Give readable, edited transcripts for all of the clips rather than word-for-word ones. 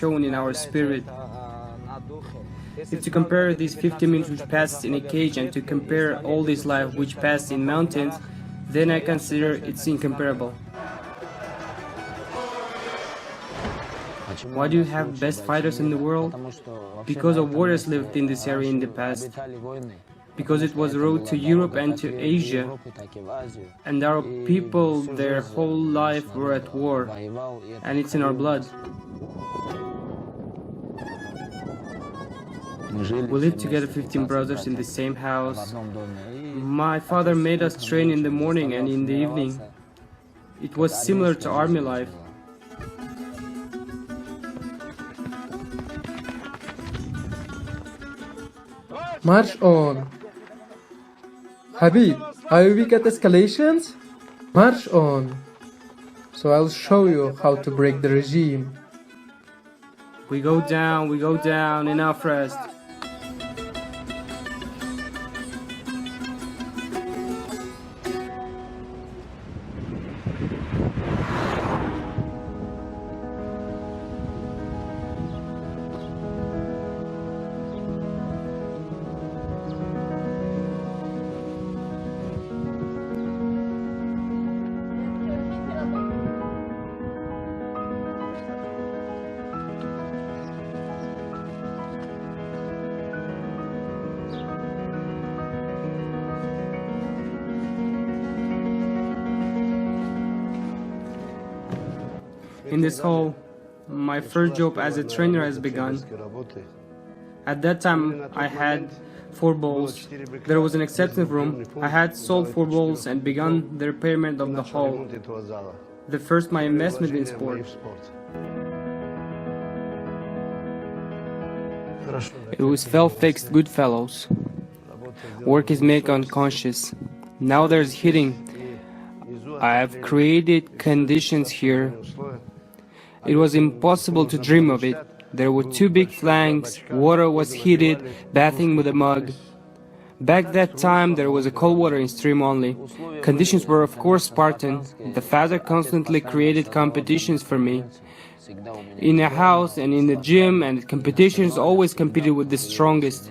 shown in our spirit. If to compare these 50 minutes which passed in a cage and to compare all this life which passed in mountains, then I consider it's incomparable. Why do you have best fighters in the world? Because of warriors lived in this area in the past. Because it was road to Europe and to Asia. And our people their whole life were at war. And it's in our blood. We lived together 15 brothers in the same house. My father made us train in the morning and in the evening. It was similar to army life. March on! Khabib, are you weak at escalations? March on! So I'll show you how to break the regime. We go down, enough rest. In this hall, my first job as a trainer has begun. At that time, I had 4 balls. There was an exception room. I had sold 4 balls and begun the repairment of the hall. The first my investment in sport. It was well fixed, good fellows. Work is make unconscious. Now there's hitting. I have created conditions here. It was impossible to dream of it. There were 2 big flanks, water was heated, bathing with a mug. Back that time there was a cold water in stream only. Conditions were of course Spartan. The father constantly created competitions for me. In a house and in the gym and competitions always competed with the strongest.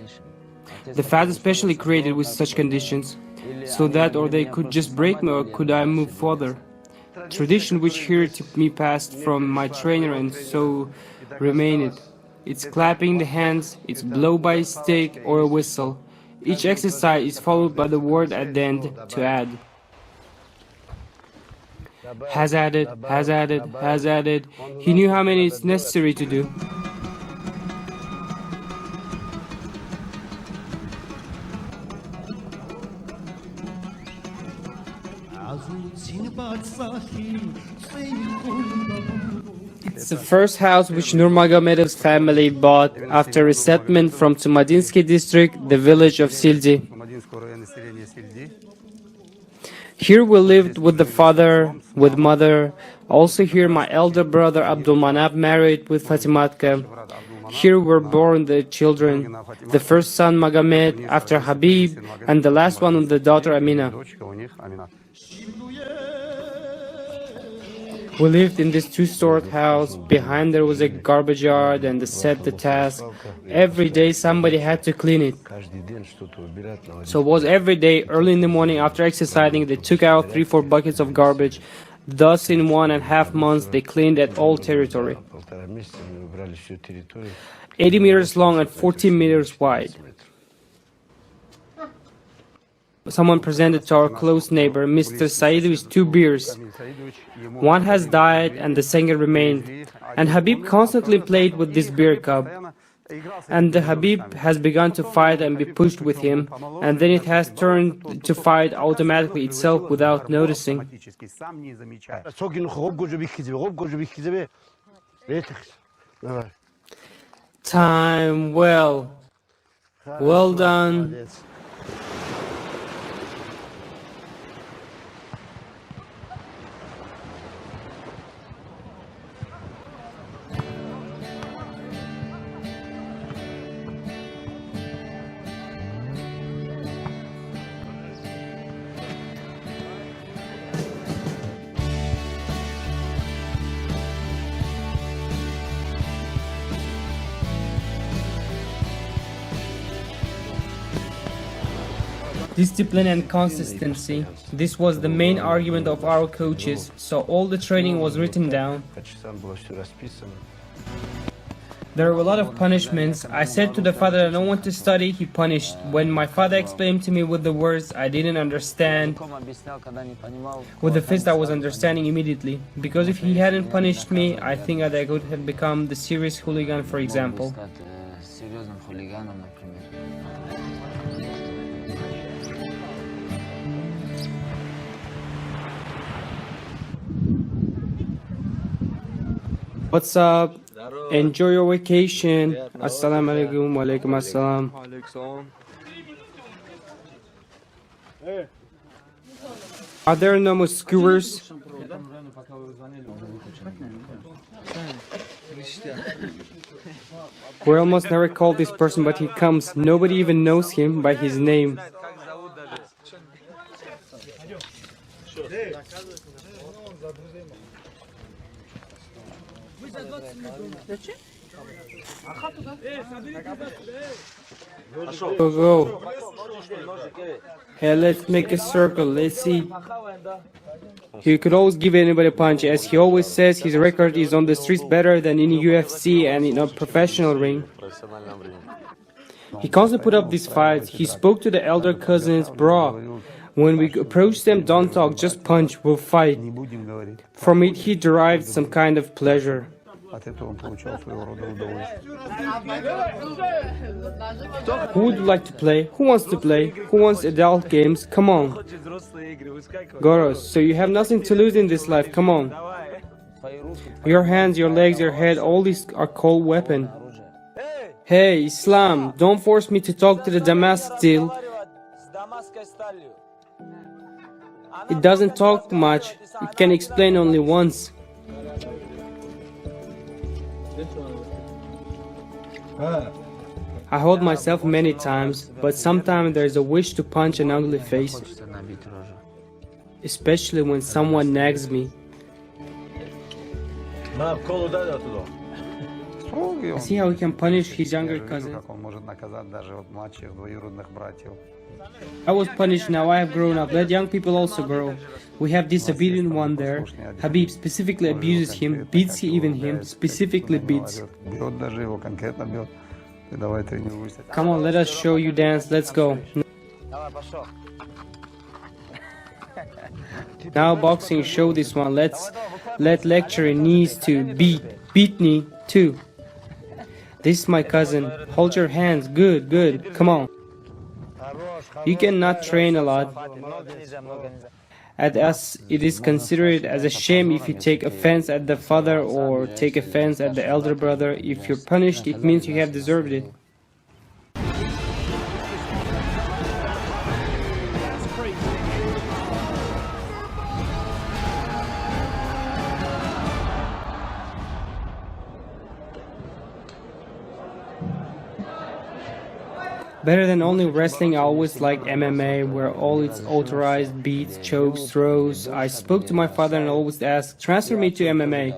The father specially created with such conditions, so that or they could just break me or could I move further. Tradition which here to me passed from my trainer and so remained. It's clapping the hands, it's blow by a stick or a whistle. Each exercise is followed by the word at the end to add. Has added, has added, has added. He knew how many it's necessary to do. It's the first house which Nurmagomedov's family bought after resettlement from Tumadinsky district, the village of Sildi. Here we lived with the father, with mother. Also here my elder brother Abdulmanap married with Fatimatka. Here were born the children, the first son Magomed, after Khabib, and the last one the daughter Amina. We lived in this 2-story house. Behind there was a garbage yard and set the task. Every day somebody had to clean it. So it was every day, early in the morning after exercising, they took out 3-4 buckets of garbage. Thus in 1.5 months they cleaned at all territory. 80 meters long and 14 meters wide. Someone presented to our close neighbor, Mr. Saidovich, 2 beers. One has died and the second remained. And Khabib constantly played with this beer cup. And the Khabib has begun to fight and be pushed with him. And then it has turned to fight automatically itself without noticing. Time well. Well done. Discipline and consistency. This was the main argument of our coaches, so all the training was written down. There were a lot of punishments. I said to the father I don't want to study, he punished. When my father explained to me with the words I didn't understand, with the fist I was understanding immediately. Because if he hadn't punished me, I think that I could have become the serious hooligan, for example. What's up? Enjoy your vacation. Assalamu alaikum. Wa alaikum assalam. Are there no more skewers? We almost never call this person, but he comes. Nobody even knows him by his name. Go. Hey, let's make a circle. Let's see. He could always give anybody a punch. As he always says, his record is on the streets better than in UFC and in a professional ring. He constantly put up these fights. He spoke to the elder cousins, bro. When we approach them, don't talk, just punch, we'll fight. From it, he derived some kind of pleasure. Who would like to play? Who wants to play? Who wants adult games? Come on. Goros, so you have nothing to lose in this life, come on. Your hands, your legs, your head, all these are called weapons. Hey, Islam, don't force me to talk to the Damascus steel. It doesn't talk much, it can explain only once. I hold myself many times, but sometimes there is a wish to punch an ugly face, especially when someone nags me. I see how he can punish his younger cousin. I was punished, now I have grown up. Let young people also grow. We have disobedient one there. Khabib specifically abuses him, beats even him, specifically beats. Come on, let us show you dance, let's go. Now boxing, show this one. Let lecturing knees to beat knee too. This is my cousin. Hold your hands, good, come on. You cannot train a lot. At us, it is considered as a shame if you take offense at the father or take offense at the elder brother. If you're punished, it means you have deserved it. Better than only wrestling, I always liked MMA, where all its authorized beats, chokes, throws. I spoke to my father and always asked, transfer me to MMA.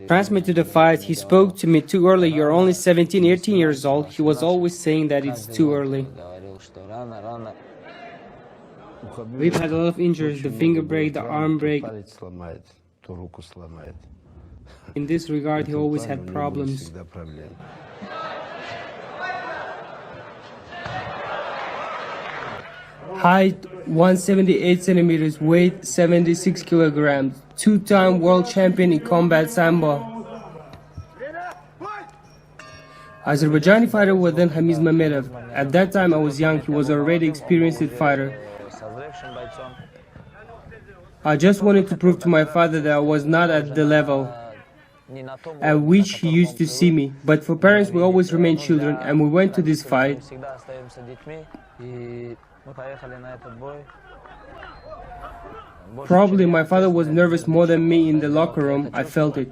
Transfer me to the fight. He spoke to me too early. You're only 17, 18 years old. He was always saying that it's too early. We've had a lot of injuries, the finger break, the arm break. In this regard, he always had problems. Height 178 centimeters, weight 76 kilograms, two-time world champion in combat sambo. Azerbaijani fighter was then Khabib Nurmagomedov. At that time I was young, he was already experienced fighter. I just wanted to prove to my father that I was not at the level at which he used to see me. But for parents, we always remain children, and we went to this fight. Probably my father was nervous more than me in the locker room. I felt it.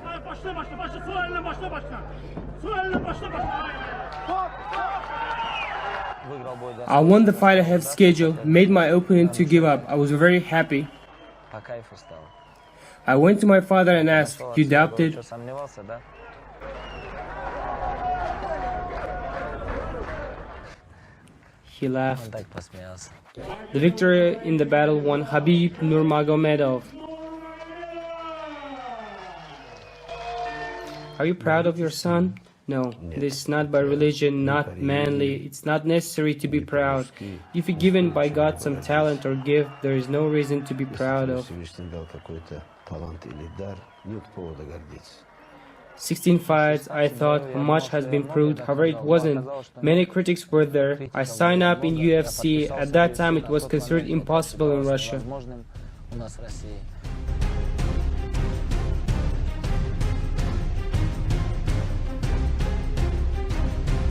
I won the fight I have scheduled, made my opponent to give up. I was very happy. I went to my father and asked, "You doubted?" he laughed. The victor in the battle won Khabib Nurmagomedov. Are you proud of your son? No, this is not by religion, not manly. It's not necessary to be proud. If you're given by God some talent or gift, there is no reason to be proud of. 16 fights, I thought much has been proved, however it wasn't. Many critics were there. I signed up in UFC. At that time it was considered impossible in Russia.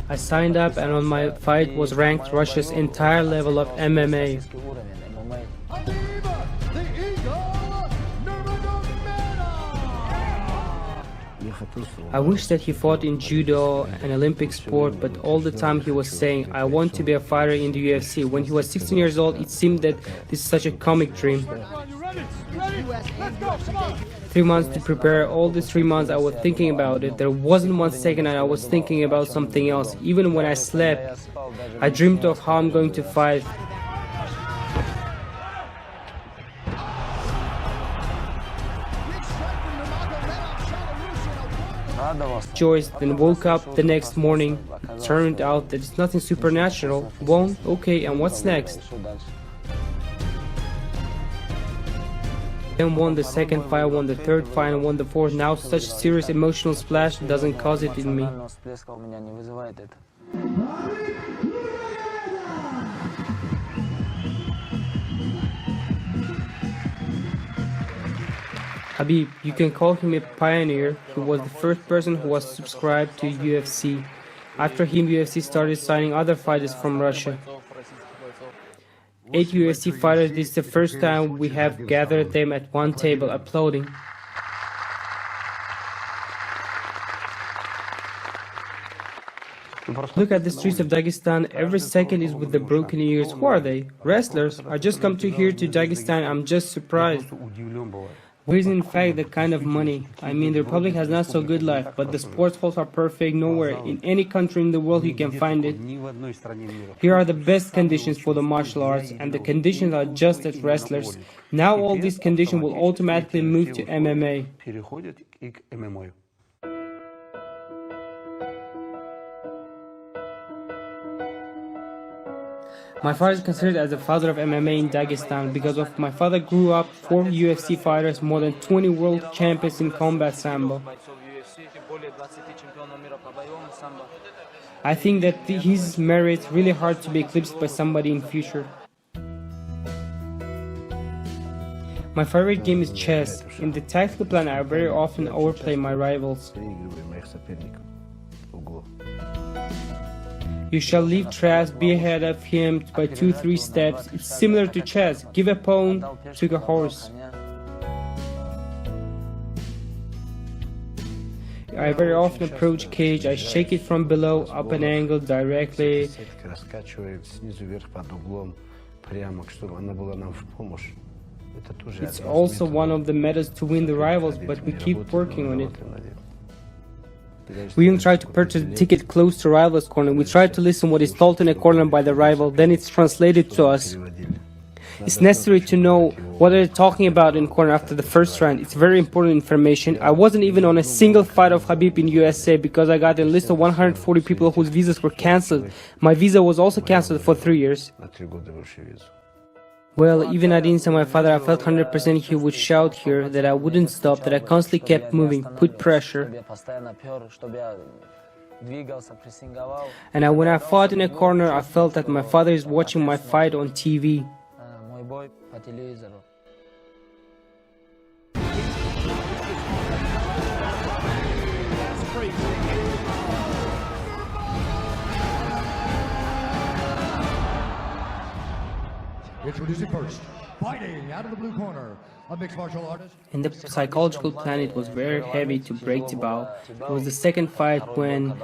I signed up and on my fight was ranked Russia's entire level of MMA. I wish that he fought in judo, an Olympic sport, but all the time he was saying, I want to be a fighter in the UFC. When he was 16 years old, it seemed that this is such a comic dream. 3 months to prepare. All these 3 months I was thinking about it. There wasn't 1 second and I was thinking about something else. Even when I slept, I dreamed of how I'm going to fight. Joyce then woke up the next morning. Turned out that it's nothing supernatural. Well, okay, and what's next? Then won the second fight, won the third fight, and won the fourth. Now such serious emotional splash doesn't cause it in me. Khabib, you can call him a pioneer. He was the first person who was subscribed to UFC. After him, UFC started signing other fighters from Russia. 8 UFC fighters. This is the first time we have gathered them at one table applauding. Look at the streets of Dagestan. Every second is with the broken ears. Who are they? Wrestlers? I just come to here to Dagestan. I'm just surprised. Where is in fact the kind of money? I mean, the Republic has not so good life, but the sports halls are perfect. Nowhere in any country in the world you can find it. Here are the best conditions for the martial arts, and the conditions are just as wrestlers. Now all these conditions will automatically move to MMA. My father is considered as the father of MMA in Dagestan. Because of my father grew up 4 UFC fighters, more than 20 world champions in combat sambo. I think that his merit is really hard to be eclipsed by somebody in future. My favorite game is chess. In the tactical plan, I very often overplay my rivals. You shall leave trash, be ahead of him by 2-3 steps. It's similar to chess. Give a pawn, took a horse. I very often approach cage. I shake it from below, up an angle, directly. It's also one of the methods to win the rivals, but we keep working on it. We don't try to purchase the ticket close to rival's corner. We try to listen what is told in a corner by the rival, then it's translated to us. It's necessary to know what they're talking about in corner after the first round. It's very important information. I wasn't even on a single fight of Khabib in USA because I got a list of 140 people whose visas were cancelled. My visa was also cancelled for 3 years. Well, even I didn't say my father, I felt 100% he would shout here, that I wouldn't stop, that I constantly kept moving, put pressure. And when I fought in a corner, I felt that my father is watching my fight on TV. Introducing first, fighting out of the blue corner, a mixed martial artist. In the psychological plan, it was very heavy to break the bow. It was the second fight when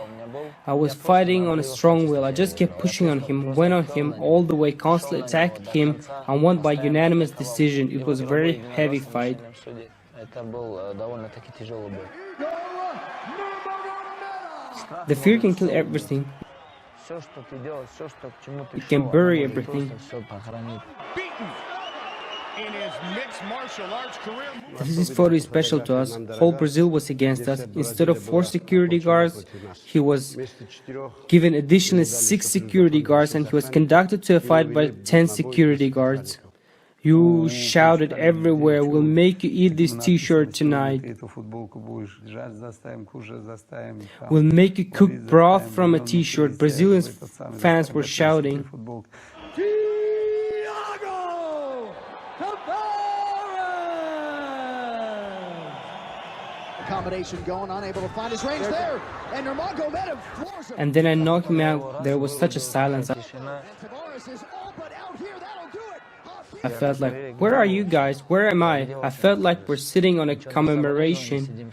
I was fighting on a strong will. I just kept pushing on him, went on him all the way, constantly attacked him, and won by unanimous decision. It was a very heavy fight. The fear can kill everything. It can bury everything. In his mixed martial arts career. This photo is special to us. Whole Brazil was against us. Instead of 4 security guards, he was given additional 6 security guards, and he was conducted to a fight by 10 security guards. You shouted everywhere, "We'll make you eat this t-shirt tonight. We'll make you cook broth from a t-shirt." Brazilian fans were shouting. Combination going, unable to find his range there, and Nurmagomedov floors him. And then I knocked him out. There was such a silence. Tavares is all but out here. That'll do it. I felt like, where are you guys? Where am I? I felt like we're sitting on a commemoration.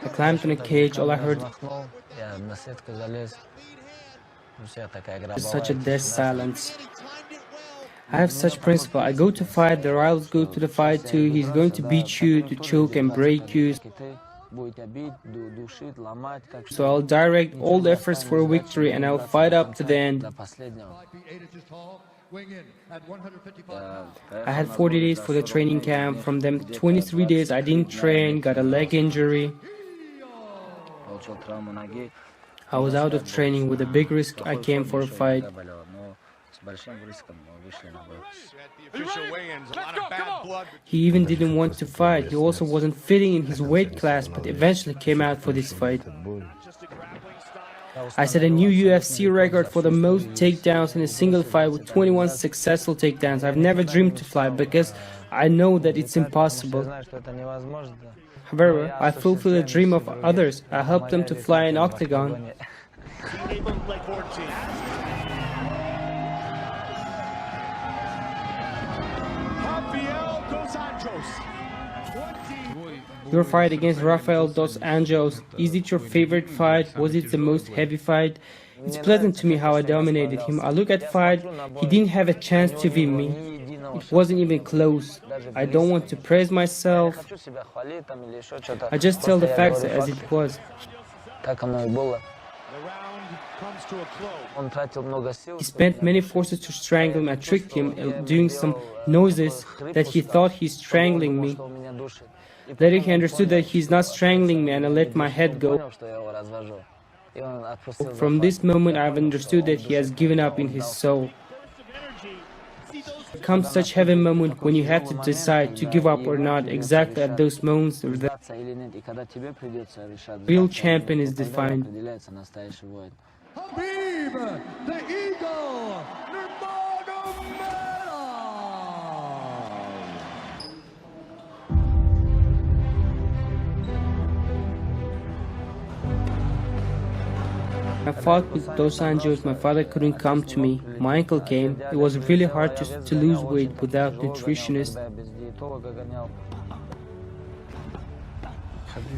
I climbed in a cage. All I heard was such a dead silence. I have such principle. I go to fight, the rivals go to the fight too. He's going to beat you, to choke and break you. So I'll direct all the efforts for a victory, and I'll fight up to the end. I had 40 days for the training camp. From them 23 days I didn't train, got a leg injury. I was out of training. With a big risk I came for a fight. He even didn't want to fight. He also wasn't fitting in his weight class, but eventually came out for this fight. I set a new UFC record for the most takedowns in a single fight with 21 successful takedowns. I've never dreamed to fly because I know that it's impossible. However, I fulfill the dream of others. I help them to fly an octagon. Your fight against Rafael dos Anjos, is it your favorite fight? Was it the most heavy fight? It's pleasant to me how I dominated him. I look at fight, he didn't have a chance to beat me. It wasn't even close. I don't want to praise myself. I just tell the facts as it was. He spent many forces to strangle me. I tricked him, doing some noises that he thought he's strangling me. Later he understood that he's not strangling me, and I let my head go. From this moment I've understood that he has given up in his soul. There comes such heavy moment when you have to decide to give up or not. Exactly at those moments the real champion is defined. Khabib, the Eagle, Nurmagomedov. I fought with Dos Anjos. My father couldn't come to me. My uncle came. It was really hard to lose weight without nutritionists.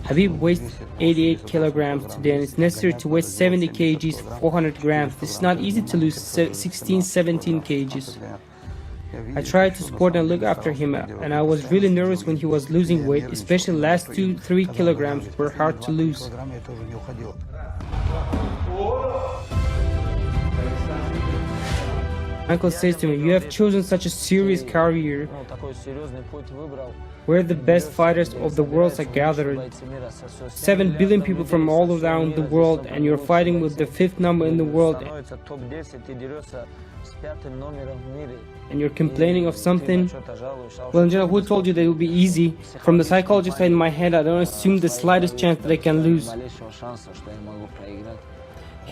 Khabib weighs 88 kilograms today, and it's necessary to weigh 70 kgs, 400 grams. This is not easy to lose 16, 17 kgs. I tried to support and look after him, and I was really nervous when he was losing weight, especially last 2-3 kilograms were hard to lose. Uncle says to me, "You have chosen such a serious career, where the best fighters of the world are gathered. 7 billion people from all around the world, and you're fighting with the 5th number in the world, and you're complaining of something? Well, in general, who told you that it would be easy? From the psychologist side in my head, I don't assume the slightest chance that I can lose."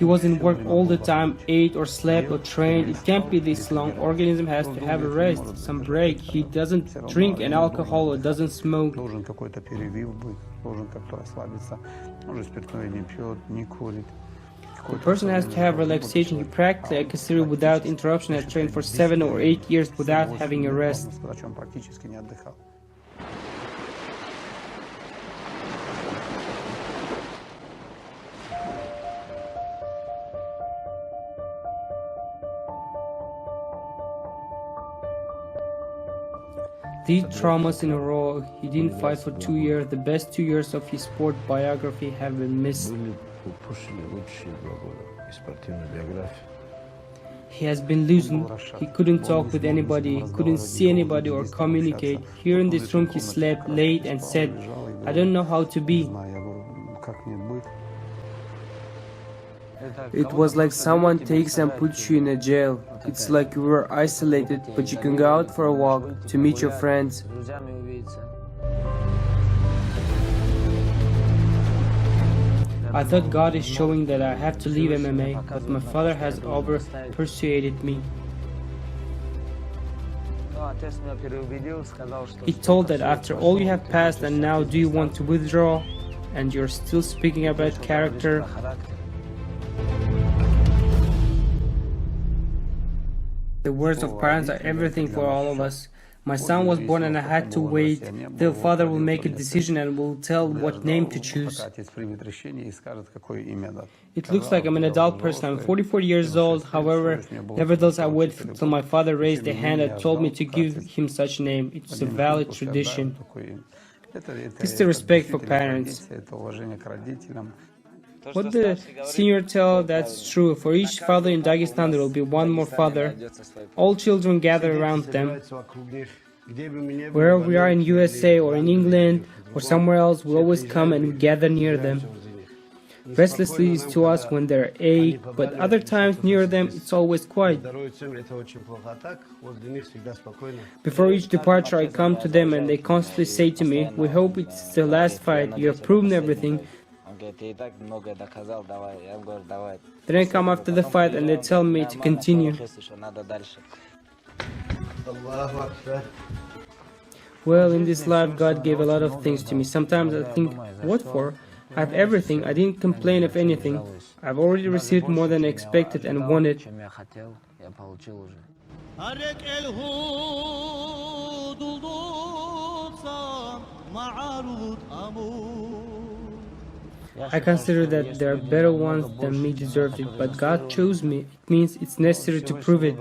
He was in work all the time, ate or slept or trained. It can't be this long. Organism has to have a rest, some break. He doesn't drink an alcohol or doesn't smoke. The person has to have relaxation. He practically, I consider, without interruption, has trained for 7 or 8 years without having a rest. These traumas in a row how he didn't fight for 2 years. The best 2 years of his sport biography have been missed. He has been losing. He couldn't talk with anybody, couldn't see anybody or communicate. Here in this room he slept late and said, "I don't know how to be." It was like someone takes and puts you in a jail. It's like you were isolated, but you can go out for a walk to meet your friends. I thought God is showing that I have to leave MMA, but my father has over-persuaded me. He told that after all you have passed and now do you want to withdraw, and you're still speaking about character. The words of parents are everything for all of us. My son was born and I had to wait. The father will make a decision and will tell what name to choose. It looks like I'm an adult person. I'm 44 years old. However, nevertheless, I waited till my father raised a hand and told me to give him such a name. It's a valid tradition. This is the respect for parents. What the senior tell, that's true. For each father in Dagestan there will be one more father. All children gather around them. Wherever we are in USA or in England or somewhere else, we always come and gather near them. Restlessly is to us when they're A, but other times near them it's always quiet. Before each departure I come to them and they constantly say to me, "We hope it's the last fight, you have proven everything." Then I come after the fight and they tell me to continue. Well, in this life God gave a lot of things to me. Sometimes I think, what for? I have everything, I didn't complain of anything. I've already received more than I expected and wanted. I consider that there are better ones than me deserved it, but God chose me. It means it's necessary to prove it.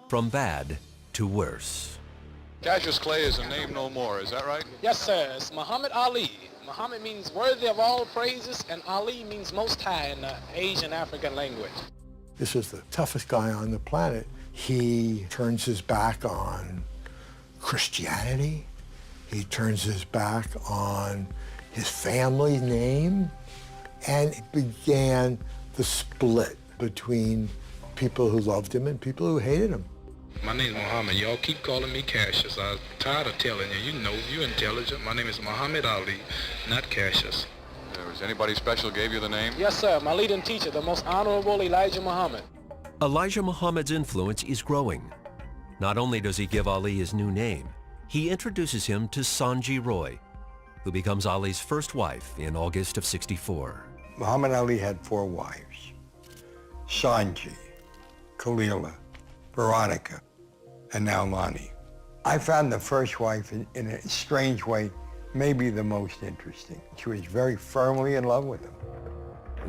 From bad to worse. Cassius Clay is a name no more, is that right? Yes, sir. It's Muhammad Ali. Muhammad means worthy of all praises, and Ali means most high in the Asian African language. This is the toughest guy on the planet. He turns his back on Christianity. He turns his back on his family name, and it began the split between people who loved him and people who hated him. My name is Muhammad. Y'all keep calling me Cassius. I'm tired of telling you. You know, you're intelligent. My name is Muhammad Ali, not Cassius. Was anybody special gave you the name? Yes, sir. My leading teacher, the most honorable Elijah Muhammad. Elijah Muhammad's influence is growing. Not only does he give Ali his new name, he introduces him to Sanji Roy, who becomes Ali's first wife in August of '64. Muhammad Ali had 4 wives: Sanji, Khalila, Veronica, and now Lani. I found the first wife in a strange way, maybe the most interesting. She was very firmly in love with him.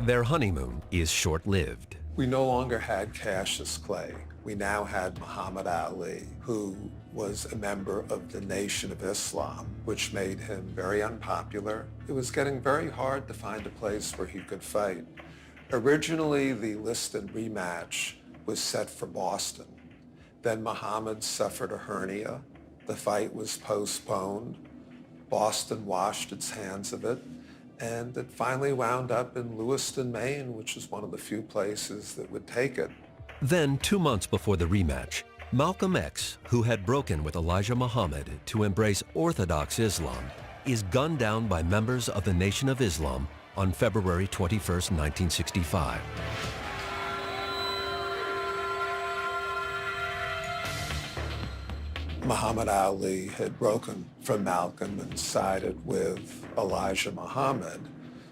Their honeymoon is short-lived. We no longer had Cassius Clay. We now had Muhammad Ali, who was a member of the Nation of Islam, which made him very unpopular. It was getting very hard to find a place where he could fight. Originally, the listed rematch was set for Boston. Then Muhammad suffered a hernia. The fight was postponed. Boston washed its hands of it, and it finally wound up in Lewiston, Maine, which is one of the few places that would take it. Then, 2 months before the rematch, Malcolm X, who had broken with Elijah Muhammad to embrace Orthodox Islam, is gunned down by members of the Nation of Islam on February 21st, 1965. Muhammad Ali had broken from Malcolm and sided with Elijah Muhammad.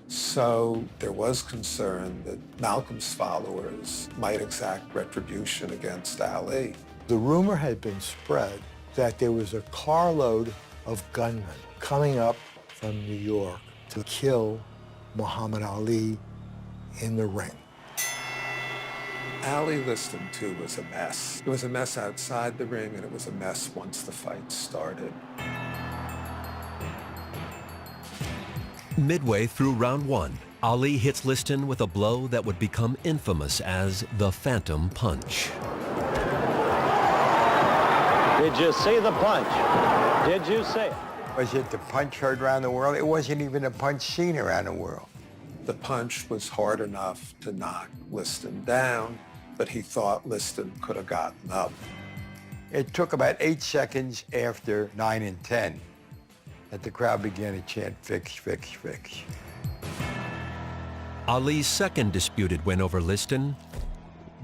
So there was concern that Malcolm's followers might exact retribution against Ali. The rumor had been spread that there was a carload of gunmen coming up from New York to kill Muhammad Ali in the ring. Ali Liston, too, was a mess. It was a mess outside the ring, and it was a mess once the fight started. Midway through round one, Ali hits Liston with a blow that would become infamous as the Phantom Punch. Did you see the punch? Did you see it? Was it the punch heard around the world? It wasn't even a punch seen around the world. The punch was hard enough to knock Liston down, but he thought Liston could have gotten up. It took about 8 seconds after 9 and 10 that the crowd began to chant, fix, fix, fix. Ali's second disputed win over Liston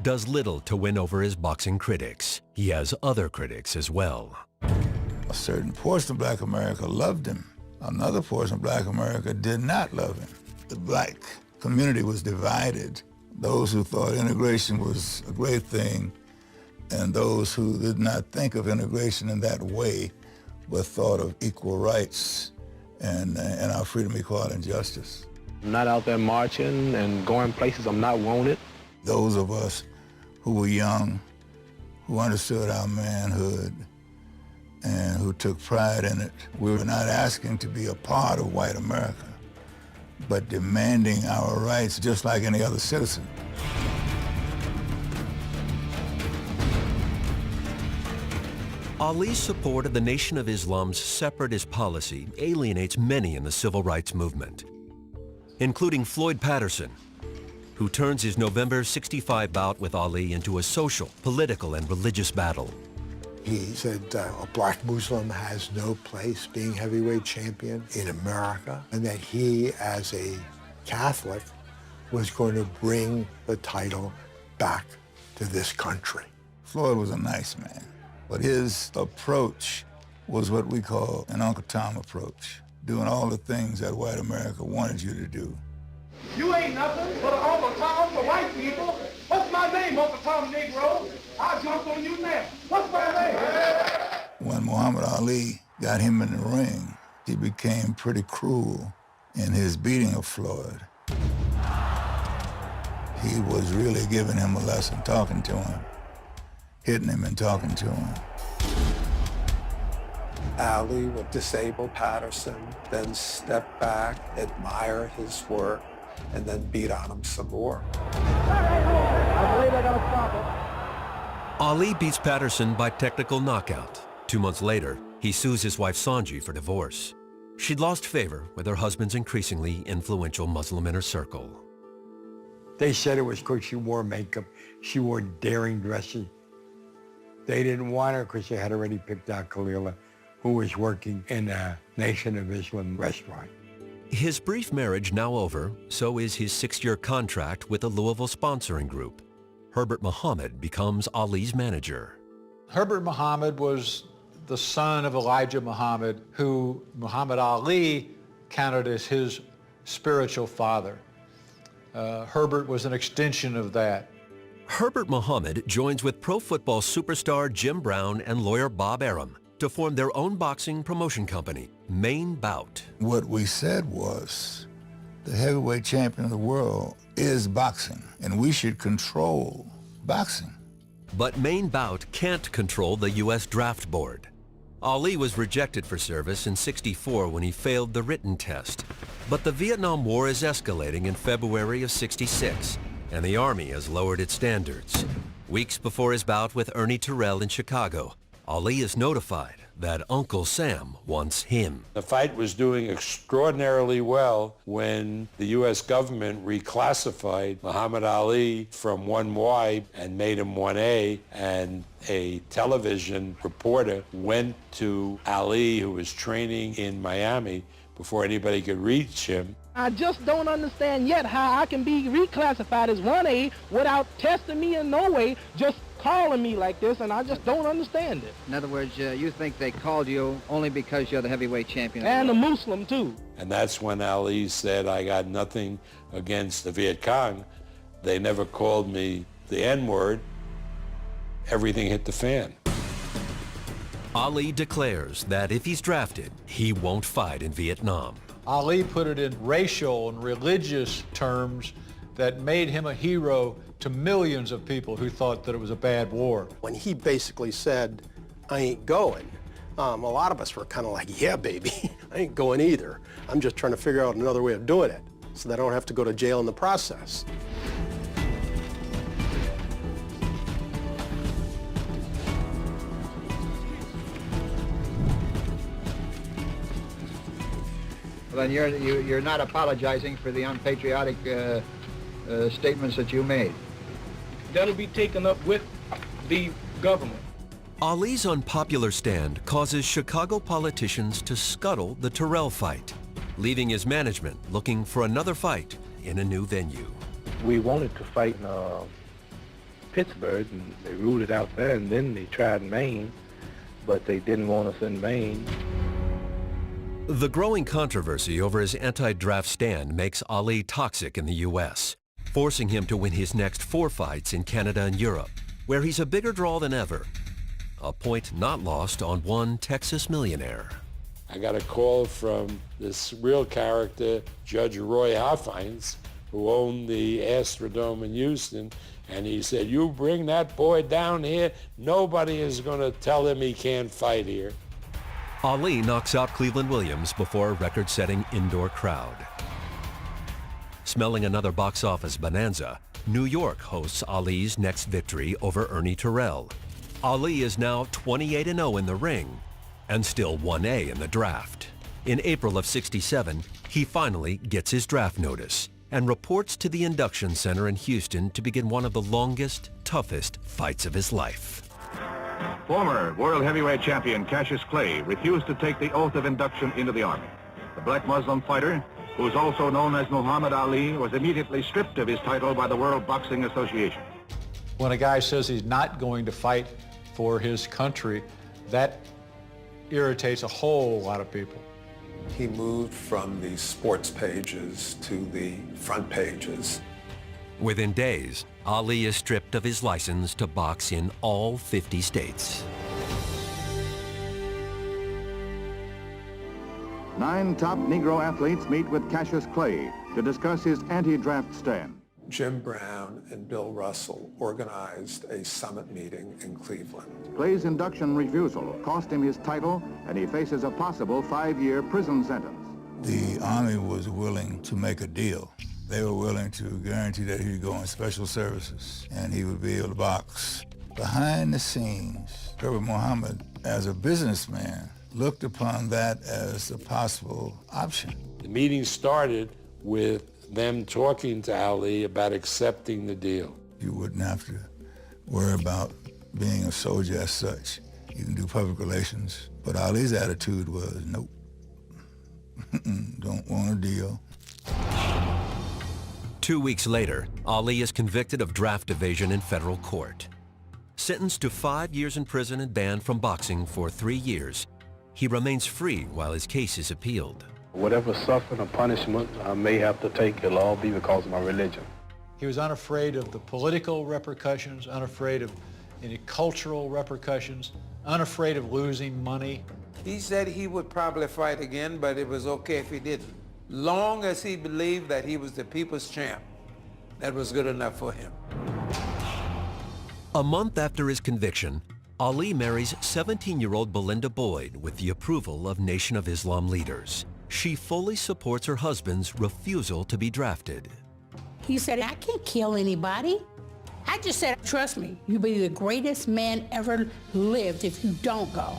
does little to win over his boxing critics. He has other critics as well. A certain portion of Black America loved him. Another portion of Black America did not love him. The Black community was divided. Those who thought integration was a great thing, and those who did not think of integration in that way, but thought of equal rights and our freedom, equality, and justice. I'm not out there marching and going places I'm not wanted. Those of us who were young, who understood our manhood, and who took pride in it, we were not asking to be a part of white America, but demanding our rights just like any other citizen. Ali's support of the Nation of Islam's separatist policy alienates many in the civil rights movement, including Floyd Patterson, who turns his November '65 bout with Ali into a social, political, and religious battle. He said a black Muslim has no place being heavyweight champion in America, and that he, as a Catholic, was going to bring the title back to this country. Floyd was a nice man, but his approach was what we call an Uncle Tom approach, doing all the things that white America wanted you to do. You ain't nothing but an Uncle Tom for white people. What's my name, Uncle Tom Negro? I'll jump on you now. What's my name? When Muhammad Ali got him in the ring, he became pretty cruel in his beating of Floyd. He was really giving him a lesson, talking to him, hitting him and talking to him. Ali would disable Patterson, then step back, admire his work, and then beat on him some more. I believe they're gonna stop it. Ali beats Patterson by technical knockout. 2 months later, he sues his wife Sanji for divorce. She'd lost favor with her husband's increasingly influential Muslim inner circle. They said it was because she wore makeup, she wore daring dresses. They didn't want her because they had already picked out Khalila, who was working in a Nation of Islam restaurant. His brief marriage now over, so is his 6-year contract with the Louisville sponsoring group. Herbert Muhammad becomes Ali's manager. Herbert Muhammad was the son of Elijah Muhammad, who Muhammad Ali counted as his spiritual father. Herbert was an extension of that. Herbert Muhammad joins with pro football superstar Jim Brown and lawyer Bob Arum to form their own boxing promotion company, Main Bout. What we said was, the heavyweight champion of the world is boxing, and we should control boxing. But Main Bout can't control the U.S. Draft Board. Ali was rejected for service in '64 when he failed the written test. But the Vietnam War is escalating in February of '66, and the Army has lowered its standards. Weeks before his bout with Ernie Terrell in Chicago, Ali is notified that Uncle Sam wants him. The fight was doing extraordinarily well when the U.S. government reclassified Muhammad Ali from 1Y and made him 1A, and a television reporter went to Ali, who was training in Miami, before anybody could reach him. I just don't understand yet how I can be reclassified as 1A without testing me in no way, just calling me like this, and I just don't understand it. In other words, you think they called you only because you're the heavyweight champion? And a Muslim, too. And that's when Ali said, I got nothing against the Viet Cong. They never called me the N-word. Everything hit the fan. Ali declares that if he's drafted, he won't fight in Vietnam. Ali put it in racial and religious terms that made him a hero to millions of people who thought that it was a bad war. When he basically said, I ain't going, a lot of us were kind of like, yeah, baby, I ain't going either. I'm just trying to figure out another way of doing it so that I don't have to go to jail in the process. Well, then you're not apologizing for the unpatriotic statements that you made. That'll be taken up with the government. Ali's unpopular stand causes Chicago politicians to scuttle the Terrell fight, leaving his management looking for another fight in a new venue. We wanted to fight in Pittsburgh, and they ruled it out there, and then they tried Maine, but they didn't want us in Maine. The growing controversy over his anti-draft stand makes Ali toxic in the U.S., forcing him to win his next 4 fights in Canada and Europe, where he's a bigger draw than ever. A point not lost on one Texas millionaire. I got a call from this real character, Judge Roy Hoffines, who owned the Astrodome in Houston, and he said, you bring that boy down here, nobody is going to tell him he can't fight here. Ali knocks out Cleveland Williams before a record-setting indoor crowd. Smelling another box office bonanza, New York hosts Ali's next victory over Ernie Terrell. Ali is now 28-0 in the ring and still 1A in the draft. In April of '67, he finally gets his draft notice and reports to the induction center in Houston to begin one of the longest, toughest fights of his life. Former world heavyweight champion Cassius Clay refused to take the oath of induction into the Army. The black Muslim fighter, who is also known as Muhammad Ali, was immediately stripped of his title by the World Boxing Association. When a guy says he's not going to fight for his country, that irritates a whole lot of people. He moved from the sports pages to the front pages. Within days, Ali is stripped of his license to box in all 50 states. 9 top Negro athletes meet with Cassius Clay to discuss his anti-draft stand. Jim Brown and Bill Russell organized a summit meeting in Cleveland. Clay's induction refusal cost him his title, and he faces a possible 5-year prison sentence. The Army was willing to make a deal. They were willing to guarantee that he would go in special services and he would be able to box. Behind the scenes, Herbert Muhammad, as a businessman, looked upon that as a possible option. The meeting started with them talking to Ali about accepting the deal. You wouldn't have to worry about being a soldier as such. You can do public relations. But Ali's attitude was, nope, don't want a deal. 2 weeks later, Ali is convicted of draft evasion in federal court. Sentenced to 5 years in prison and banned from boxing for 3 years, he remains free while his case is appealed. Whatever suffering or punishment I may have to take, it'll all be because of my religion. He was unafraid of the political repercussions, unafraid of any cultural repercussions, unafraid of losing money. He said he would probably fight again, but it was okay if he didn't. Long as he believed that he was the people's champ, that was good enough for him. A month after his conviction, Ali marries 17-year-old Belinda Boyd with the approval of Nation of Islam leaders. She fully supports her husband's refusal to be drafted. He said, I can't kill anybody. I just said, trust me, you'll be the greatest man ever lived if you don't go.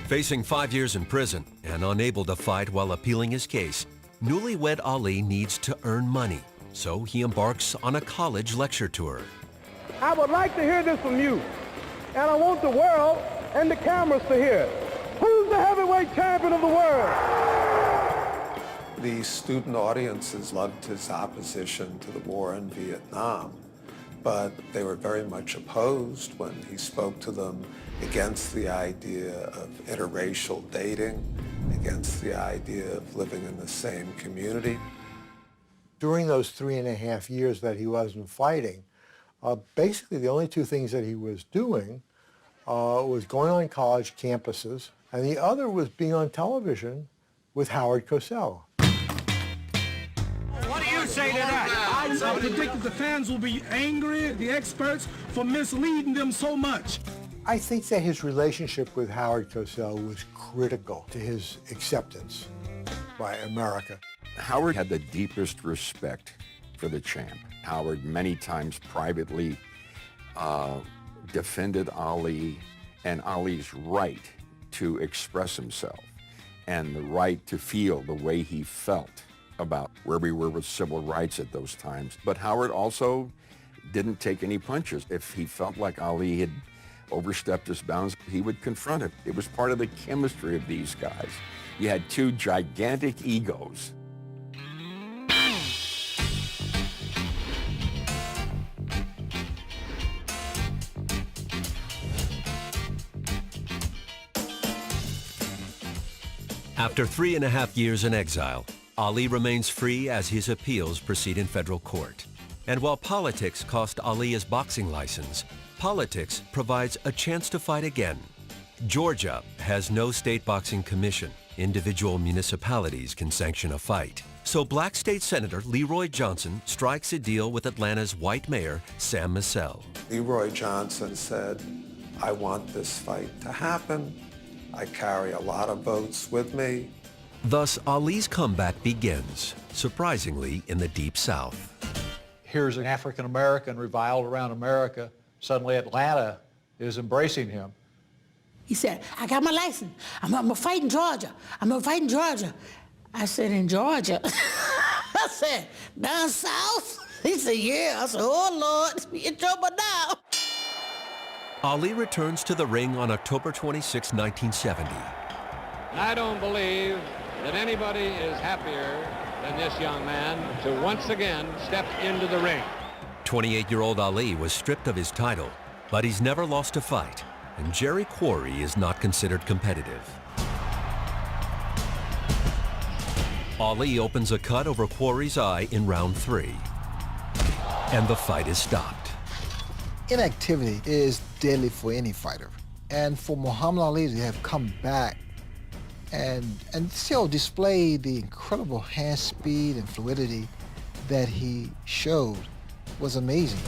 Facing 5 years in prison and unable to fight while appealing his case, newlywed Ali needs to earn money, so he embarks on a college lecture tour. I would like to hear this from you, and I want the world and the cameras to hear it. Who's the heavyweight champion of the world? The student audiences loved his opposition to the war in Vietnam, but they were very much opposed when he spoke to them against the idea of interracial dating, against the idea of living in the same community. During those 3.5 years that he wasn't fighting, basically the only 2 things that he was doing was going on college campuses, and the other was being on television with Howard Cosell. What do you say to that? I predict that the fans will be angry at the experts for misleading them so much. I think that his relationship with Howard Cosell was critical to his acceptance by America. Howard had the deepest respect for the champ. Howard many times privately defended Ali and Ali's right to express himself and the right to feel the way he felt about where we were with civil rights at those times. But Howard also didn't take any punches. If he felt like Ali had overstepped his bounds, he would confront it. It was part of the chemistry of these guys. You had two gigantic egos. After 3.5 years in exile, Ali remains free as his appeals proceed in federal court. And while politics cost Ali his boxing license, politics provides a chance to fight again. Georgia has no state boxing commission. Individual municipalities can sanction a fight. So Black State Senator Leroy Johnson strikes a deal with Atlanta's white mayor, Sam Massell. Leroy Johnson said, I want this fight to happen. I carry a lot of votes with me. Thus, Ali's comeback begins, surprisingly, in the Deep South. Here's an African-American reviled around America. Suddenly Atlanta is embracing him. He said, I got my license. I'm going to fight in Georgia. I'm going to fight in Georgia. I said, in Georgia? I said, down south? He said, yeah. I said, oh, Lord, we in trouble now. Ali returns to the ring on October 26, 1970. I don't believe that anybody is happier than this young man to once again step into the ring. 28-year-old Ali was stripped of his title, but he's never lost a fight, and Jerry Quarry is not considered competitive. Ali opens a cut over Quarry's eye in round 3, and the fight is stopped. Inactivity is deadly for any fighter. And for Muhammad Ali to have come back and still display the incredible hand speed and fluidity that he showed was amazing.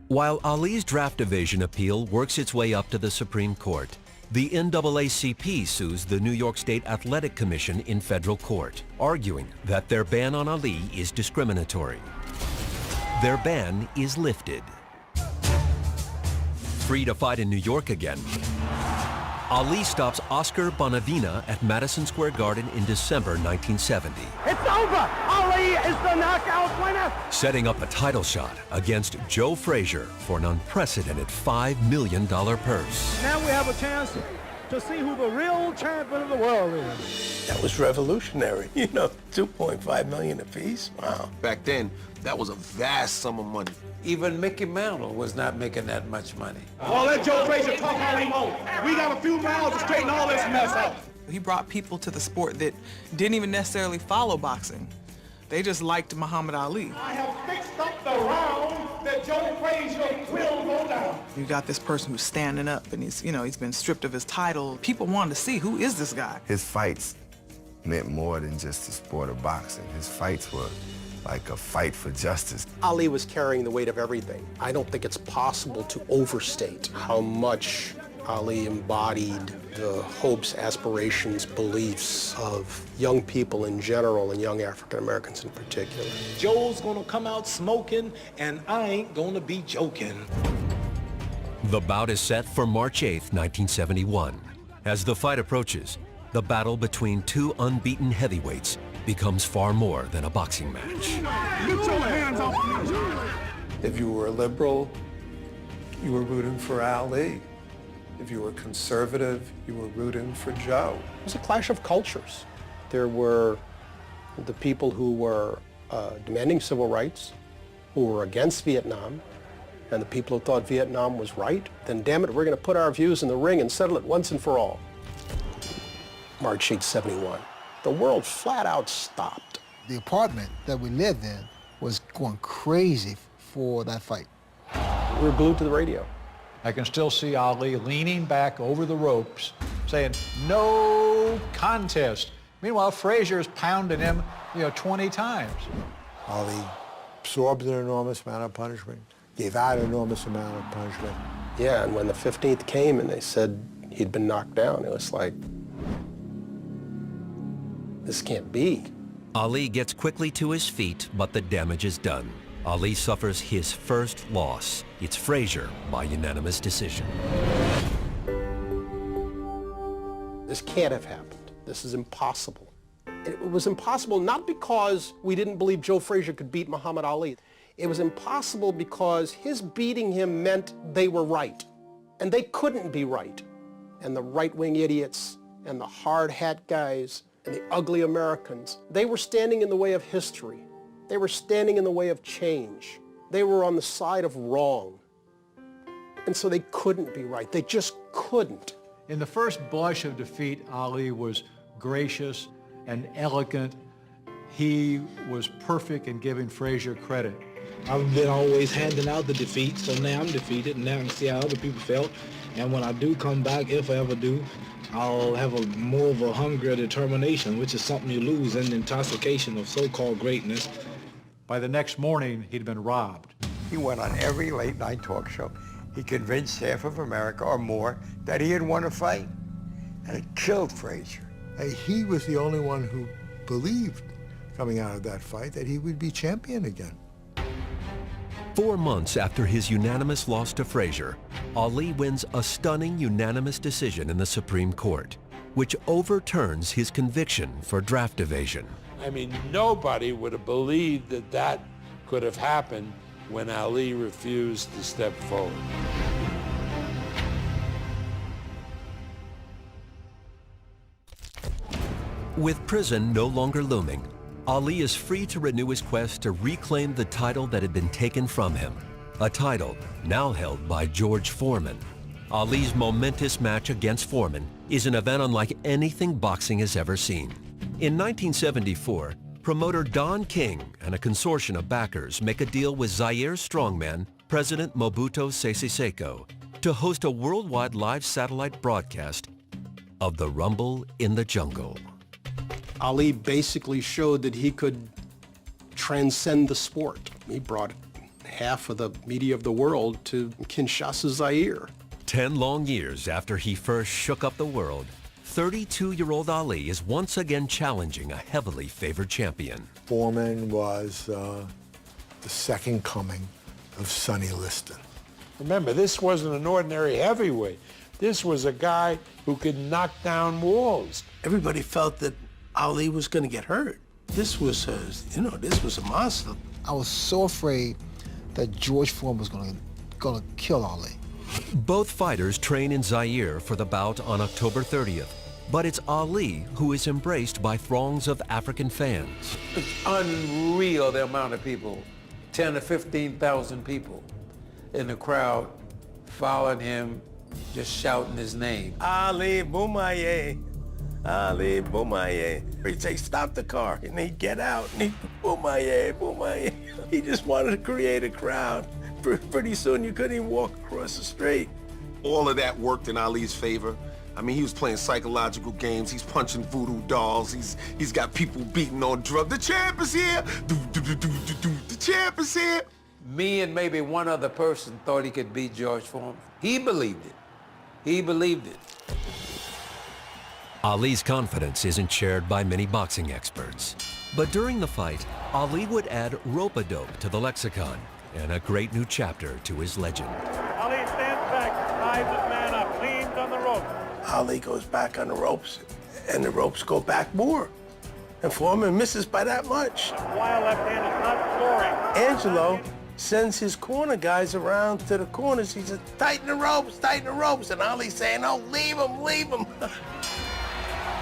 While Ali's draft evasion appeal works its way up to the Supreme Court, the NAACP sues the New York State Athletic Commission in federal court, arguing that their ban on Ali is discriminatory. Their ban is lifted. Free to fight in New York again, Ali stops Oscar Bonavena at Madison Square Garden in December 1970. It's over! Ali is the knockout winner! Setting up a title shot against Joe Frazier for an unprecedented $5 million purse. Now we have a chance to see who the real champion of the world is. That was revolutionary. You know, $2.5 million apiece. Wow. Back then, that was a vast sum of money. Even Mickey Mantle was not making that much money. Well, let Joe Frazier talk all he wants. We got a few miles to straighten all this mess out. He brought people to the sport that didn't even necessarily follow boxing. They just liked Muhammad Ali. I have fixed up the round that Joe Frazier will go down. You got this person who's standing up and he's been stripped of his title. People wanted to see, who is this guy? His fights meant more than just the sport of boxing. His fights were like a fight for justice. Ali was carrying the weight of everything. I don't think it's possible to overstate how much Ali embodied the hopes, aspirations, beliefs of young people in general and young African Americans in particular. Joe's gonna come out smoking, and I ain't gonna be joking. The bout is set for March 8, 1971. As the fight approaches, the battle between two unbeaten heavyweights becomes far more than a boxing match. Get your hands off me! If you were a liberal, you were rooting for Ali. If you were conservative, you were rooting for Joe. It was a clash of cultures. There were the people who were demanding civil rights, who were against Vietnam, and the people who thought Vietnam was right. Then, damn it, we're going to put our views in the ring and settle it once and for all. March 8, 71. The world flat out stopped. The apartment that we lived in was going crazy for that fight. We were glued to the radio. I can still see Ali leaning back over the ropes, saying, "No no contest. Meanwhile, Frazier is pounding him, 20 times. Ali absorbed an enormous amount of punishment, gave out an enormous amount of punishment. Yeah, and when the 15th came and they said he'd been knocked down, it was like, this can't be. Ali gets quickly to his feet, but the damage is done. Ali suffers his first loss. It's Frazier by unanimous decision. This can't have happened. This is impossible. It was impossible not because we didn't believe Joe Frazier could beat Muhammad Ali. It was impossible because his beating him meant they were right. And they couldn't be right. And the right-wing idiots and the hard hat guys and the ugly Americans, they were standing in the way of history. They were standing in the way of change. They were on the side of wrong. And so they couldn't be right. They just couldn't. In the first blush of defeat, Ali was gracious and elegant. He was perfect in giving Frazier credit. I've been always handing out the defeat, so now I'm defeated, and now I can see how other people felt. And when I do come back, if I ever do, I'll have more of a hunger, determination, which is something you lose in the intoxication of so-called greatness. By the next morning, he'd been robbed. He went on every late-night talk show. He convinced half of America or more that he had won a fight, and it killed Frazier. He was the only one who believed, coming out of that fight, that he would be champion again. 4 months after his unanimous loss to Frazier, Ali wins a stunning unanimous decision in the Supreme Court, which overturns his conviction for draft evasion. I mean, nobody would have believed that that could have happened when Ali refused to step forward. With prison no longer looming, Ali is free to renew his quest to reclaim the title that had been taken from him, a title now held by George Foreman. Ali's momentous match against Foreman is an event unlike anything boxing has ever seen. In 1974, promoter Don King and a consortium of backers make a deal with Zaire's strongman, President Mobutu Sese Seko, to host a worldwide live satellite broadcast of the Rumble in the Jungle. Ali basically showed that he could transcend the sport. He brought half of the media of the world to Kinshasa, Zaire. 10 long years after he first shook up the world, 32-year-old Ali is once again challenging a heavily favored champion. Foreman was the second coming of Sonny Liston. Remember, this wasn't an ordinary heavyweight. This was a guy who could knock down walls. Everybody felt that Ali was going to get hurt. This was this was a monster. I was so afraid that George Foreman was going to kill Ali. Both fighters train in Zaire for the bout on October 30th, but it's Ali who is embraced by throngs of African fans. It's unreal the amount of people, 10 to 15,000 people in the crowd following him, just shouting his name. Ali Boumaier. Ali Boumaier. He'd say, stop the car, and he'd get out, and he'd, Boumaier, Boumaier. He just wanted to create a crowd. Pretty soon you couldn't even walk across the street. All of that worked in Ali's favor. I mean, he was playing psychological games. He's punching voodoo dolls. He's got people beating on drugs. The champ is here. The champ is here. Me and maybe one other person thought he could beat George Foreman. He believed it. He believed it. Ali's confidence isn't shared by many boxing experts. But during the fight, Ali would add rope-a-dope to the lexicon and a great new chapter to his legend. Ali stands back, ties his man up, leans on the rope. Ali goes back on the ropes, and the ropes go back more. And Foreman misses by that much. Wild left hand is not scoring. Angelo sends his corner guys around to the corners. He says, tighten the ropes. And Ali's saying, oh, leave him.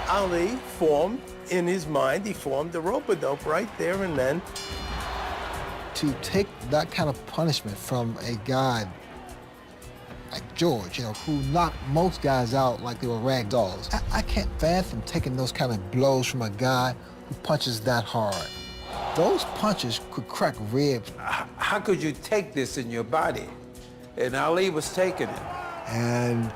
Ali formed, in his mind, he formed the rope-a-dope right there and then. To take that kind of punishment from a guy like George, who knocked most guys out like they were rag dolls. I can't fathom taking those kind of blows from a guy who punches that hard. Those punches could crack ribs. How could you take this in your body? And Ali was taking it. And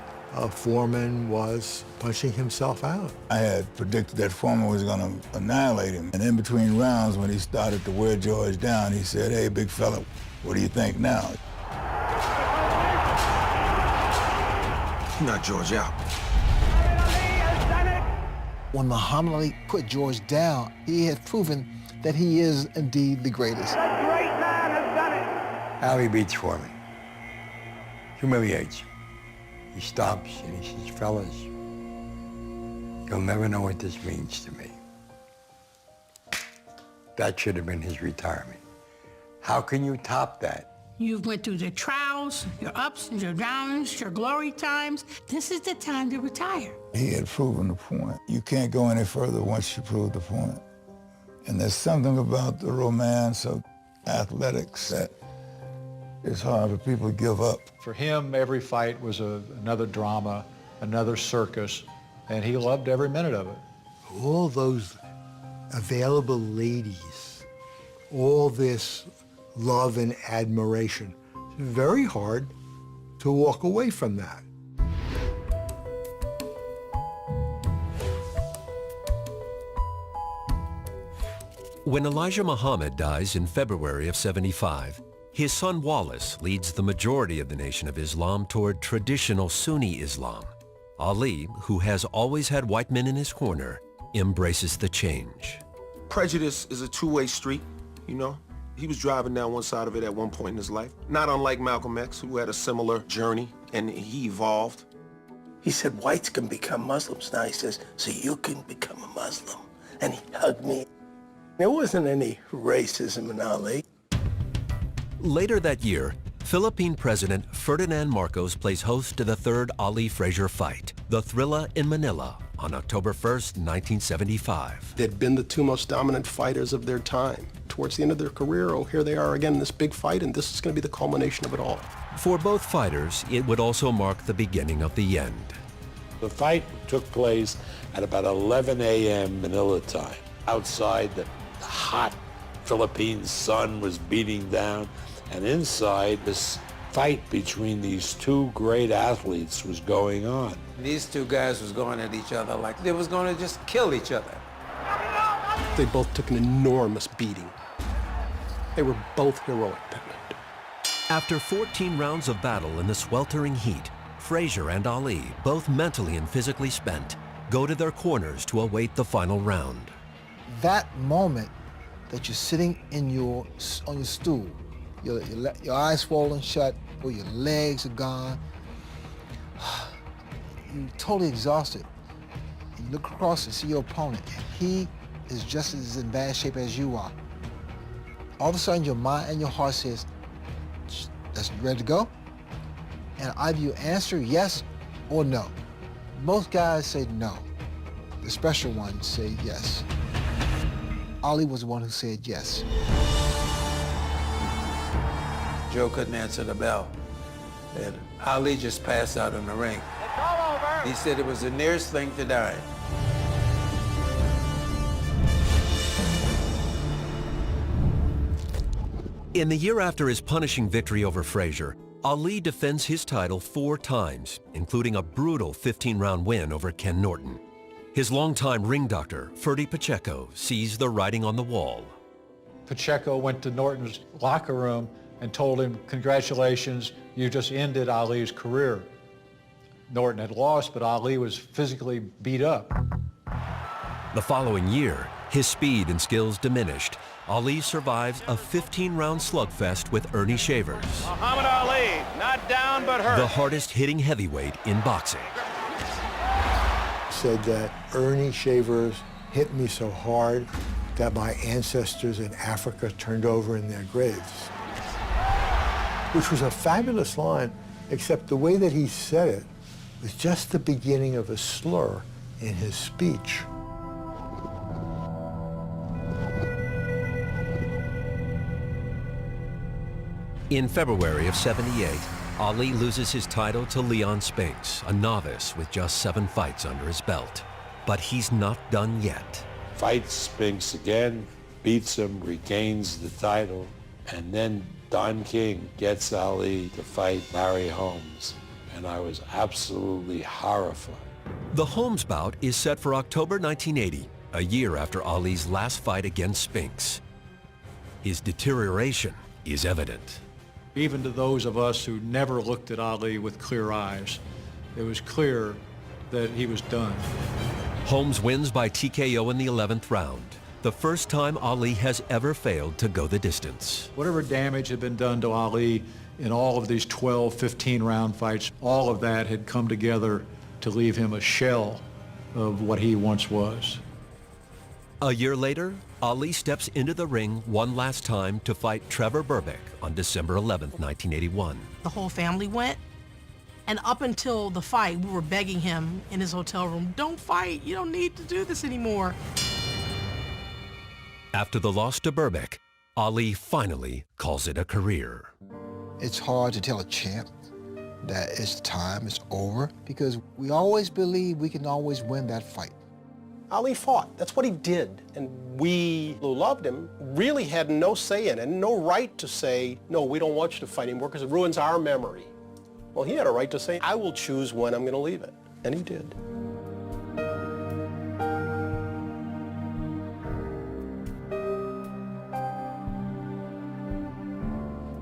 Foreman was punching himself out. I had predicted that Foreman was going to annihilate him. And in between rounds, when he started to wear George down, he said, "Hey, big fella, what do you think now?" Knock George out. When Muhammad Ali put George down, he had proven that he is indeed the greatest. Ali beats Foreman. Humiliates him. He stops and he says, "Fellas, you'll never know what this means to me." That should have been his retirement. How can you top that? You've went through the trials, your ups and your downs, your glory times. This is the time to retire. He had proven the point. You can't go any further once you prove the point. And there's something about the romance of athletics that it's hard for people to give up. For him, every fight was another drama, another circus, and he loved every minute of it. All those available ladies, all this love and admiration. It's very hard to walk away from that. When Elijah Muhammad dies in February of '75, his son Wallace leads the majority of the Nation of Islam toward traditional Sunni Islam. Ali, who has always had white men in his corner, embraces the change. Prejudice is a two-way street, you know? He was driving down one side of it at one point in his life. Not unlike Malcolm X, who had a similar journey, and he evolved. He said, whites can become Muslims. Now he says, so you can become a Muslim. And he hugged me. There wasn't any racism in Ali. Later that year, Philippine President Ferdinand Marcos plays host to the third Ali-Frazier fight, the Thrilla in Manila, on October 1st, 1975. They'd been the two most dominant fighters of their time. Towards the end of their career, oh, here they are again in this big fight, and this is going to be the culmination of it all. For both fighters, it would also mark the beginning of the end. The fight took place at about 11 a.m. Manila time. Outside, the hot Philippine sun was beating down, and inside, this fight between these two great athletes was going on. These two guys was going at each other like they was going to just kill each other. They both took an enormous beating. They were both heroic that night. After 14 rounds of battle in the sweltering heat, Frazier and Ali, both mentally and physically spent, go to their corners to await the final round. That moment that you're sitting on your stool, your eyes swollen shut, or your legs are gone, you're totally exhausted. You look across and see your opponent, and he is just as in bad shape as you are. All of a sudden, your mind and your heart says, "That's ready to go?" And either you answer yes or no. Most guys say no. The special ones say yes. Ali was the one who said yes. Joe couldn't answer the bell. And Ali just passed out in the ring. It's all over. He said it was the nearest thing to dying. In the year after his punishing victory over Frazier, Ali defends his title 4 times, including a brutal 15-round win over Ken Norton. His longtime ring doctor, Ferdy Pacheco, sees the writing on the wall. Pacheco went to Norton's locker room and told him, "Congratulations, you just ended Ali's career." Norton had lost, but Ali was physically beat up. The following year, his speed and skills diminished. Ali survives a 15-round slugfest with Ernie Shavers, Muhammad Ali, not down but hurt. the hardest-hitting heavyweight in boxing. Said that Ernie Shavers hit me so hard that my ancestors in Africa turned over in their graves. Which was a fabulous line, except the way that he said it was just the beginning of a slur in his speech. In February of '78, Ali loses his title to Leon Spinks, a novice with just 7 fights under his belt. But he's not done yet. Fights Spinks again, beats him, regains the title, and then Don King gets Ali to fight Larry Holmes and I was absolutely horrified. The Holmes bout is set for October 1980, a year after Ali's last fight against Spinks. His deterioration is evident. Even to those of us who never looked at Ali with clear eyes, it was clear that he was done. Holmes wins by TKO in the 11th round, the first time Ali has ever failed to go the distance. Whatever damage had been done to Ali in all of these 12, 15-round fights, all of that had come together to leave him a shell of what he once was. A year later, Ali steps into the ring one last time to fight Trevor Berbick on December 11th, 1981. The whole family went, and up until the fight, we were begging him in his hotel room, don't fight, you don't need to do this anymore. After the loss to Berbick, Ali finally calls it a career. It's hard to tell a champ that it's time, it's over, because we always believe we can always win that fight. Ali fought. That's what he did. And we who loved him really had no say in it and no right to say, no, we don't want you to fight anymore because it ruins our memory. Well, he had a right to say, I will choose when I'm going to leave it. And he did.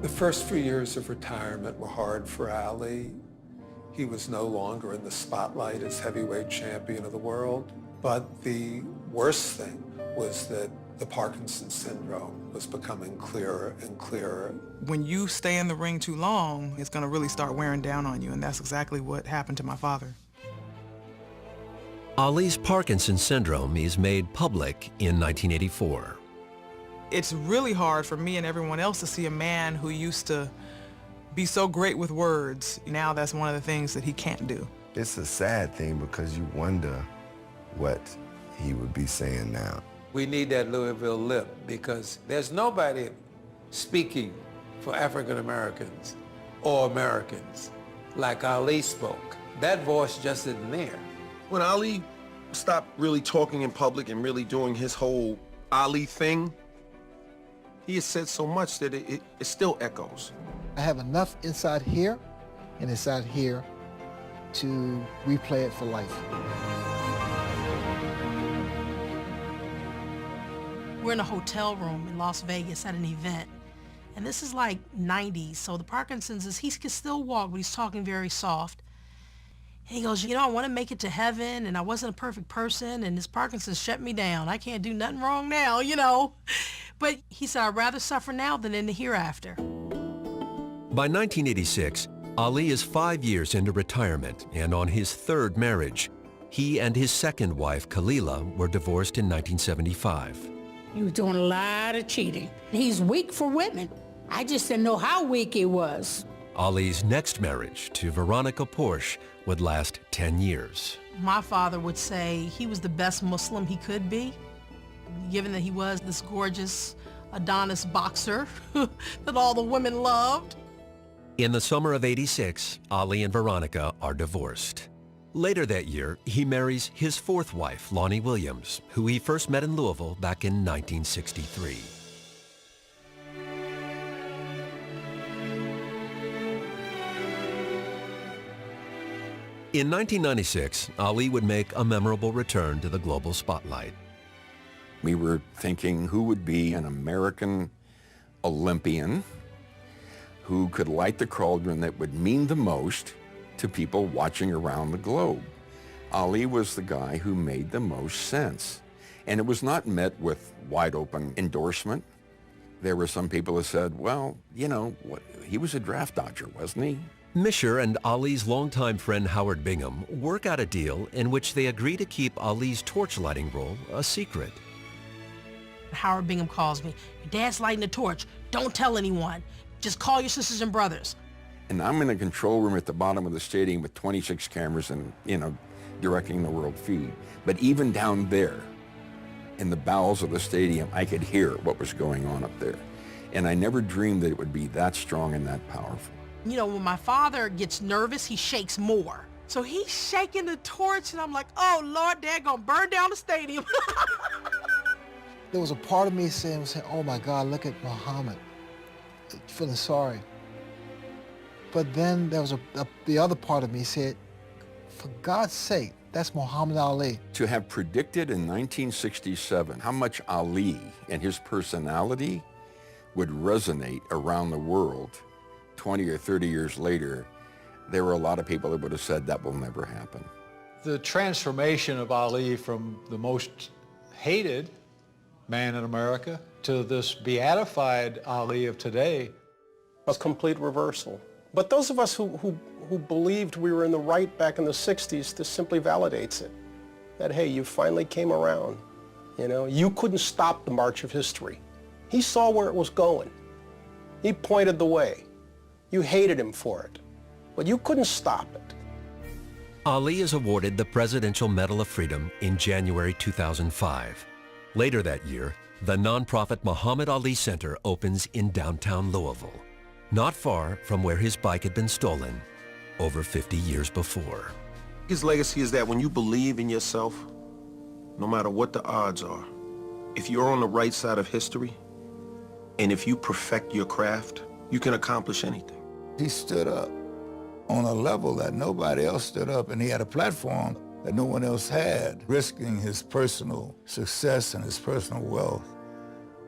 The first few years of retirement were hard for Ali. He was no longer in the spotlight as heavyweight champion of the world. But the worst thing was that the Parkinson's syndrome was becoming clearer and clearer. When you stay in the ring too long, it's going to really start wearing down on you, and that's exactly what happened to my father. Ali's Parkinson's syndrome is made public in 1984. It's really hard for me and everyone else to see a man who used to be so great with words. Now that's one of the things that he can't do. It's a sad thing because you wonder what he would be saying now. We need that Louisville lip because there's nobody speaking for African Americans or Americans like Ali spoke. That voice just isn't there. When Ali stopped really talking in public and really doing his whole Ali thing, he has said so much that it still echoes. I have enough inside here and inside here to replay it for life. We're in a hotel room in Las Vegas at an event, and this is like 90s, so the Parkinson's he can still walk, but he's talking very soft. And he goes, I want to make it to heaven, and I wasn't a perfect person, and this Parkinson's shut me down. I can't do nothing wrong now, But he said, I'd rather suffer now than in the hereafter. By 1986, Ali is 5 years into retirement and on his third marriage. He and his second wife, Khalila, were divorced in 1975. He was doing a lot of cheating. He's weak for women. I just didn't know how weak he was. Ali's next marriage to Veronica Porsche would last 10 years. My father would say he was the best Muslim he could be, given that he was this gorgeous Adonis boxer that all the women loved. In the summer of '86, Ali and Veronica are divorced. Later that year, he marries his fourth wife, Lonnie Williams, who he first met in Louisville back in 1963. In 1996, Ali would make a memorable return to the global spotlight. We were thinking who would be an American Olympian who could light the cauldron that would mean the most to people watching around the globe. Ali was the guy who made the most sense. And it was not met with wide open endorsement. There were some people who said, well, he was a draft dodger, wasn't he? Misher and Ali's longtime friend Howard Bingham work out a deal in which they agree to keep Ali's torch-lighting role a secret. Howard Bingham calls me, your dad's lighting the torch. Don't tell anyone. Just call your sisters and brothers. And I'm in a control room at the bottom of the stadium with 26 cameras and, directing the world feed. But even down there, in the bowels of the stadium, I could hear what was going on up there. And I never dreamed that it would be that strong and that powerful. When my father gets nervous, he shakes more. So he's shaking the torch, and I'm like, oh, Lord, Dad gonna burn down the stadium. There was a part of me saying, oh my God, look at Muhammad, feeling sorry. But then there was the other part of me said, for God's sake, that's Muhammad Ali. To have predicted in 1967 how much Ali and his personality would resonate around the world 20 or 30 years later, there were a lot of people that would have said that will never happen. The transformation of Ali from the most hated man in America to this beatified Ali of today. A complete reversal. But those of us who believed we were in the right back in the 60s, this simply validates it. That, hey, you finally came around. You know, you couldn't stop the march of history. He saw where it was going. He pointed the way. You hated him for it, but you couldn't stop it. Ali is awarded the Presidential Medal of Freedom in January 2005. Later that year, the nonprofit Muhammad Ali Center opens in downtown Louisville, not far from where his bike had been stolen over 50 years before. His legacy is that when you believe in yourself, no matter what the odds are, if you're on the right side of history, and if you perfect your craft, you can accomplish anything. He stood up on a level that nobody else stood up, and he had a platform that no one else had, risking his personal success and his personal wealth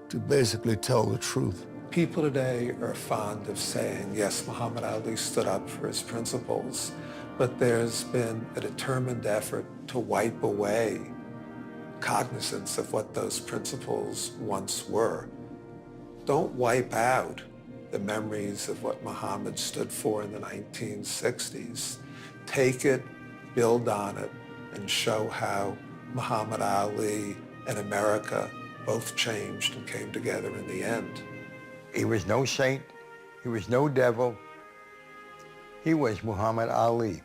to basically tell the truth. People today are fond of saying, yes, Muhammad Ali stood up for his principles, but there's been a determined effort to wipe away cognizance of what those principles once were. Don't wipe out the memories of what Muhammad stood for in the 1960s. Take it, build on it, and show how Muhammad Ali and America both changed and came together in the end. He was no saint. He was no devil. He was Muhammad Ali.